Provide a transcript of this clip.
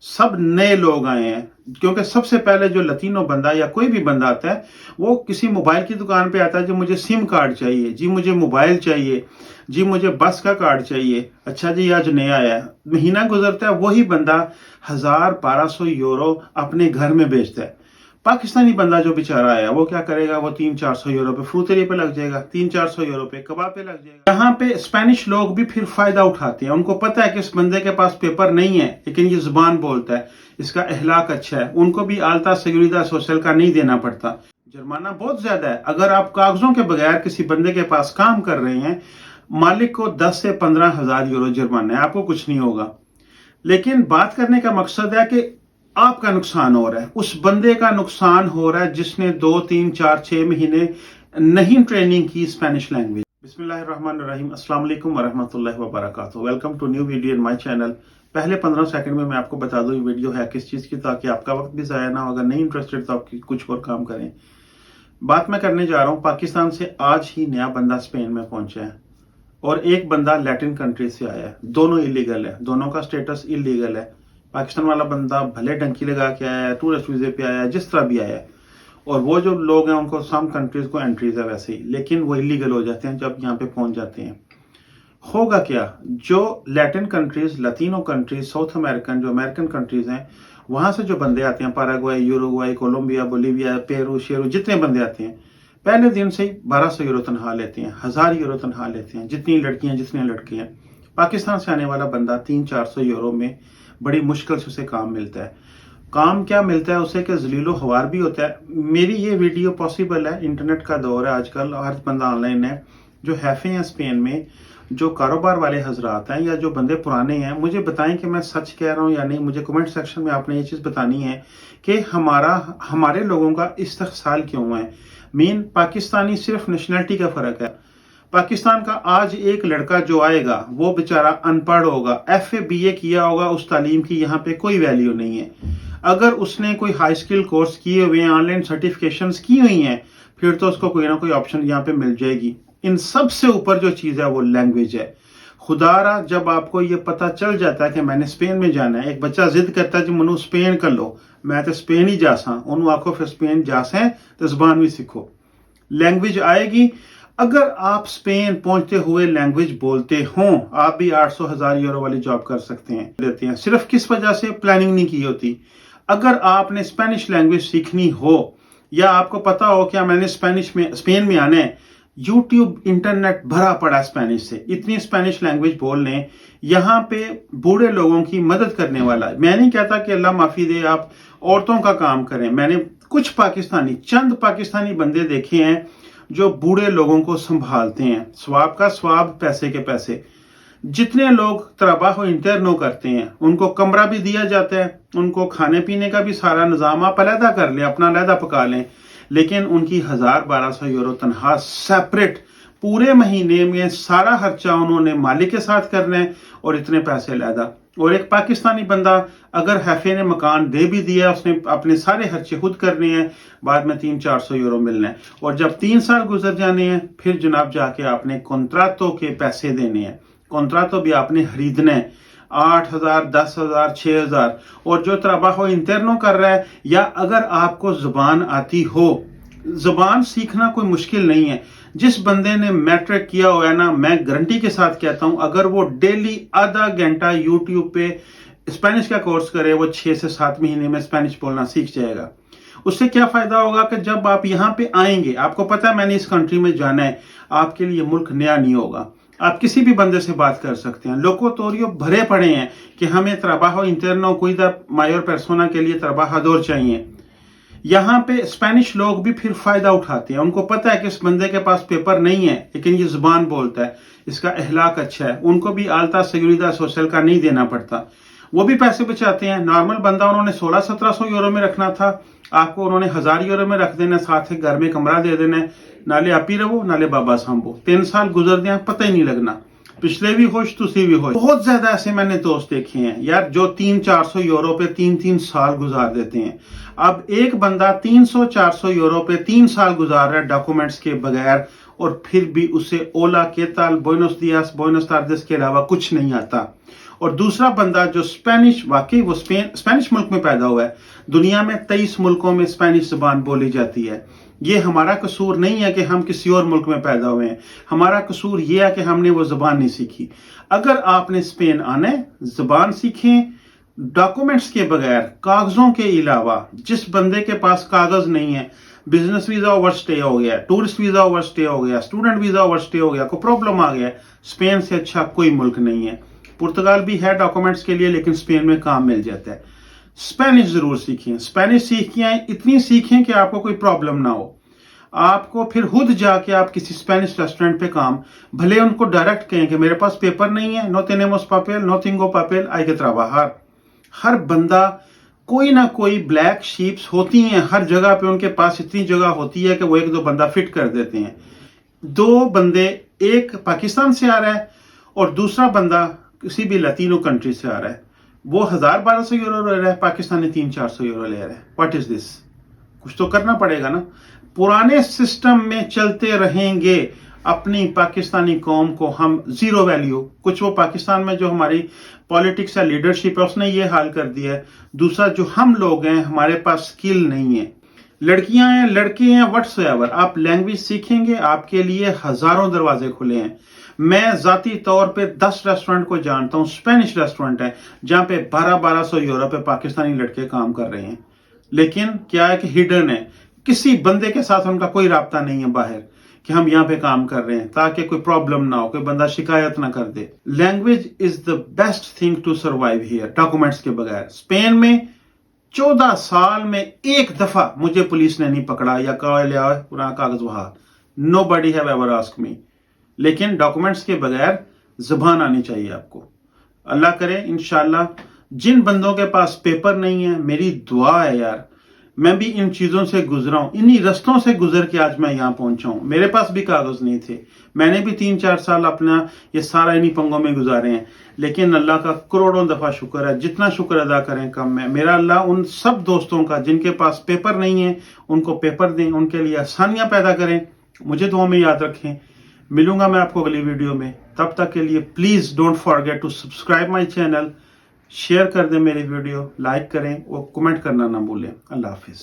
सब नए लोग आए हैं, क्योंकि सबसे पहले जो लतीनो बंदा या कोई भी बंदा आता है वो किसी मोबाइल की दुकान पे आता है, जो मुझे सिम कार्ड चाहिए जी, मुझे मोबाइल चाहिए जी, मुझे बस का कार्ड चाहिए। अच्छा जी, आज नया आया है, महीना गुजरता है, वही बंदा 1000-1200 यूरो अपने घर में बेचता है। पाकिस्तानी बंदा जो बेचारा आया वो क्या करेगा, वो 300-400 यूरो पे फ्रूटरी पे लग जाएगा, 300-400 यूरो पे कबाब पे लग जाएगा। यहाँ पे स्पेनिश लोग भी फिर फायदा उठाते हैं, उनको पता है कि इस बंदे के पास पेपर नहीं है लेकिन ये जुबान बोलता है, इसका अहलाक अच्छा है, उनको भी आलता सिक्योरिटी सोशल का नहीं देना पड़ता। जुर्माना बहुत ज्यादा है, अगर आप कागजों के बगैर किसी बंदे के पास काम कर रहे हैं, मालिक को 10 से 15 हजार यूरो जुर्माना है, आपको कुछ नहीं होगा। लेकिन बात करने का मकसद है कि आपका नुकसान हो रहा है, उस बंदे का नुकसान हो रहा है जिसने 2-3-4-6 महीने नहीं ट्रेनिंग की स्पेनिश लैंग्वेज। बिस्मिल्लाहिर्रहमानिर्रहीम, अस्सलाम वालेकुम वरहमतुल्लाहि वबरकातुहू। Welcome to new video in my channel. पहले 15 सेकंड में मैं आपको बता दूं ये वीडियो है किस चीज़ की, ताकि आपका वक्त भी ज़ाया ना हो। अगर नहीं इंटरेस्टेड तो आप कुछ और काम करें। बात मैं करने जा रहा हूँ, पाकिस्तान से आज ही नया बंदा स्पेन में पहुंचा है और एक बंदा लैटिन कंट्री से आया है। दोनों इलीगल है, दोनों का स्टेटस इलीगल है। पाकिस्तान वाला बंदा भले डंकी लगा के आया है, टूरिस्ट वीजे पे आया है, जिस तरह भी आया है, और वो जो लोग हैं उनको सम कंट्रीज को एंट्रीज है वैसे ही, लेकिन वो इलीगल हो जाते हैं जब यहाँ पे पहुंच जाते हैं। होगा क्या, जो Latin countries, Latino countries, South American जो अमेरिकन कंट्रीज हैं, वहां से जो बंदे आते हैं, Paraguay, Uruguay, Colombia, Bolivia, Peru, शेरू, जितने बंदे आते हैं, पहले दिन से ही 1200 यूरो तनख्वाह लेते हैं, 1000 यूरो तनख्वाह लेते हैं, जितनी लड़कियां जितने लड़के हैं। पाकिस्तान से आने वाला बंदा 300-400 यूरो में बड़ी मुश्किल से उसे काम मिलता है। काम क्या मिलता है उसे कि जलीलो हवार भी होता है। मेरी ये वीडियो पॉसिबल है, इंटरनेट का दौर है आजकल, हर बंदा ऑनलाइन है। जो हैफे हैं स्पेन में, जो कारोबार वाले हजरात हैं या जो बंदे पुराने हैं, मुझे बताएं कि मैं सच कह रहा हूं या नहीं। मुझे कमेंट सेक्शन में आपने ये चीज़ बतानी है कि हमारे लोगों का इस्तेहसाल क्यों है। मेन पाकिस्तानी सिर्फ नेशनलिटी का फर्क है। पाकिस्तान का आज एक लड़का जो आएगा वो बेचारा अनपढ़ होगा, FA BA किया होगा, उस तालीम की यहाँ पे कोई वैल्यू नहीं है। अगर उसने कोई हाई स्किल कोर्स किए हुए हैं, ऑनलाइन सर्टिफिकेशंस की हुई हैं, फिर तो उसको कोई ना कोई ऑप्शन यहाँ पे मिल जाएगी। इन सब से ऊपर जो चीज़ है वो लैंग्वेज है। खुदारा जब आपको ये पता चल जाता है कि मैंने स्पेन में जाना है, एक बच्चा जिद करता है जी मनु स्पेन कर लो, मैं तो स्पेन ही जासा, उन्होंने आखो फिर स्पेन जासे तो जबान भी सीखो, लैंग्वेज आएगी। अगर आप स्पेन पहुंचते हुए लैंग्वेज बोलते हो, आप भी 800-1000 यूरो वाली जॉब कर सकते हैं, देते हैं। सिर्फ किस वजह से प्लानिंग नहीं की होती। अगर आपने स्पेनिश लैंग्वेज सीखनी हो या आपको पता हो क्या मैंने स्पेन में आना है, यूट्यूब इंटरनेट भरा पड़ा स्पेनिश से, इतनी स्पेनिश लैंग्वेज बोल लें। यहाँ पे बूढ़े लोगों की मदद करने वाला, मैं नहीं कहता कि अल्लाह माफी दे आप औरतों का काम करें। मैंने कुछ चंद पाकिस्तानी बंदे देखे हैं जो बूढ़े लोगों को संभालते हैं, स्वाब का स्वाब, पैसे के पैसे। जितने लोग तराबाह इंटरनो करते हैं उनको कमरा भी दिया जाता है, उनको खाने पीने का भी सारा निजाम आप अलहदा कर लें, अपना अलहदा पका लें, लेकिन उनकी 1000-1200 यूरो तनख्वाह सेपरेट, पूरे महीने में सारा खर्चा उन्होंने मालिक के साथ करना है और इतने पैसे अलहदा। और एक पाकिस्तानी बंदा अगर हैफे ने मकान दे भी दिया, उसने अपने सारे खर्चे खुद करने हैं, बाद में 300-400 यूरो मिलना है। और जब 3 साल गुजर जाने हैं, फिर जनाब जाके आपने कॉन्ट्राक्टों के पैसे देने हैं। कॉन्ट्राक्टो भी आपने खरीदना है, 8000, 10,000, 6,000। और जो तराबाह इंटरनो कर रहा है, या अगर आपको जुबान आती हो, जुबान सीखना कोई मुश्किल नहीं है। जिस बंदे ने मैट्रिक किया हुआ है ना, मैं गारंटी के साथ कहता हूं, अगर वो डेली आधा घंटा यूट्यूब पे स्पेनिश का कोर्स करे, वो 6 से 7 महीने में स्पेनिश बोलना सीख जाएगा। उससे क्या फायदा होगा कि जब आप यहाँ पे आएंगे, आपको पता है मैंने इस कंट्री में जाना है, आपके लिए मुल्क नया नहीं होगा। आप किसी भी बंदे से बात कर सकते हैं, लोको तोरियो भरे पड़े हैं कि हमें ट्रबाहो इंटरनो कोई मायर पर्सोना के लिए ट्रबाहादोर चाहिए। यहाँ पे स्पेनिश लोग भी फिर फायदा उठाते हैं, उनको पता है कि इस बंदे के पास पेपर नहीं है लेकिन ये जुबान बोलता है, इसका अहलाक अच्छा है, उनको भी आलता सिक्योरिटी सोशल का नहीं देना पड़ता, वो भी पैसे बचाते हैं। नॉर्मल बंदा उन्होंने 1600-1700 यूरो में रखना था, आपको उन्होंने 1000 यूरो में रख देना, साथ ही घर में कमरा दे देना, नाले आप ही रहो नाले बाबा सांभो। 3 साल गुजर दिया, पता ही नहीं लगना, पिछले भी खुश तुसी भी खुश। बहुत ज्यादा ऐसे मैंने दोस्त देखे हैं यार जो 300-400 यूरो पे 3-3 साल गुजार देते हैं। अब एक बंदा 300-400 यूरो पे 3 साल गुजार रहा है डॉक्यूमेंट्स के बगैर, और फिर भी उसे ओला के ताल, बोनस दियास, बोनस तारदेस के अलावा कुछ नहीं आता। اور دوسرا بندہ جو اسپینش، واقعی وہ اسپینش ملک میں پیدا ہوا ہے، دنیا میں 23 ملکوں میں اسپینش زبان بولی جاتی ہے. یہ ہمارا قصور نہیں ہے کہ ہم کسی اور ملک میں پیدا ہوئے ہیں، ہمارا قصور یہ ہے کہ ہم نے وہ زبان نہیں سیکھی. اگر آپ نے اسپین آنا ہے، زبان سیکھیں ڈاکومنٹس کے بغیر، کاغذوں کے علاوہ. جس بندے کے پاس کاغذ نہیں ہے، بزنس ویزا اوور سٹے ہو گیا، ٹورسٹ ویزا اوور سٹے ہو گیا، اسٹوڈنٹ ویزا اوور سٹے ہو گیا، کوئی پرابلم آ گیا، اسپین سے اچھا کوئی ملک نہیں ہے. پرتگال بھی ہے ڈاکومنٹس کے لیے، لیکن اسپین میں کام مل جاتا ہے. اسپینش ضرور سیکھیں، اسپینش سیکھ کے آئیں، اتنی سیکھیں کہ آپ کو کوئی پرابلم نہ ہو. آپ کو پھر خود جا کے آپ کسی اسپینش ریسٹورینٹ پہ کام، بھلے ان کو ڈائریکٹ کہیں کہ میرے پاس پیپر نہیں ہے، نو تینیموس پاپیل، نو تینگو پاپیل، آئی کے trabajar. ہر بندہ کوئی نہ کوئی بلیک شیپس ہوتی ہیں ہر جگہ پہ، ان کے پاس اتنی جگہ ہوتی ہے کہ وہ ایک دو بندہ فٹ کر دیتے ہیں. دو بندے، ایک پاکستان سے آ رہا ہے اور دوسرا بندہ کسی بھی لطینو کنٹری سے آ رہا ہے، وہ 1200 یورو لے رہا ہے، پاکستانی 300-400 یورو لے رہا ہے. واٹ از دس؟ کچھ تو کرنا پڑے گا نا. پرانے سسٹم میں چلتے رہیں گے، اپنی پاکستانی قوم کو ہم زیرو ویلیو. کچھ وہ پاکستان میں جو ہماری پالیٹکس ہے، لیڈرشپ ہے، اس نے یہ حال کر دیا ہے. دوسرا جو ہم لوگ ہیں، ہمارے پاس سکل نہیں ہے. لڑکیاں ہیں، لڑکے ہیں، وٹس ایور، آپ لینگویج سیکھیں گے، آپ کے لیے ہزاروں دروازے کھلے ہیں. میں ذاتی طور پہ 10 ریسٹورنٹ کو جانتا ہوں، اسپینش ریسٹورنٹ ہیں، جہاں پہ 1200 یورو پہ پاکستانی لڑکے کام کر رہے ہیں. لیکن کیا ہے کہ ہڈن ہے، کسی بندے کے ساتھ ان کا کوئی رابطہ نہیں ہے باہر کہ ہم یہاں پہ کام کر رہے ہیں، تاکہ کوئی پرابلم نہ ہو، کوئی بندہ شکایت نہ کر دے. Language is the best thing to survive here, documents کے بغیر. اسپین میں 14 سال میں ایک دفعہ مجھے پولیس نے نہیں پکڑا یا کہا لیا پرانا کاغذ وہاں. نو بڈی ہیو ایور آسک می. لیکن ڈاکومنٹس کے بغیر زبان آنی چاہیے آپ کو. اللہ کرے انشاءاللہ جن بندوں کے پاس پیپر نہیں ہے، میری دعا ہے یار، میں بھی ان چیزوں سے گزرا ہوں، انہی رستوں سے گزر کے آج میں یہاں پہنچا ہوں. میرے پاس بھی کاغذ نہیں تھے، میں نے بھی 3-4 سال اپنا یہ سارا انہی پنگوں میں گزارے ہیں. لیکن اللہ کا کروڑوں دفعہ شکر ہے، جتنا شکر ادا کریں کم ہے. میرا اللہ ان سب دوستوں کا جن کے پاس پیپر نہیں ہے، ان کو پیپر دیں، ان کے لیے آسانیاں پیدا کریں. مجھے دعاؤں میں یاد رکھیں. ملوں گا میں آپ کو اگلی ویڈیو میں. تب تک کے لیے please don't forget to subscribe my channel. Share کر دیں میری ویڈیو، لائک کریں اور کمنٹ کرنا نہ بھولیں. اللہ حافظ.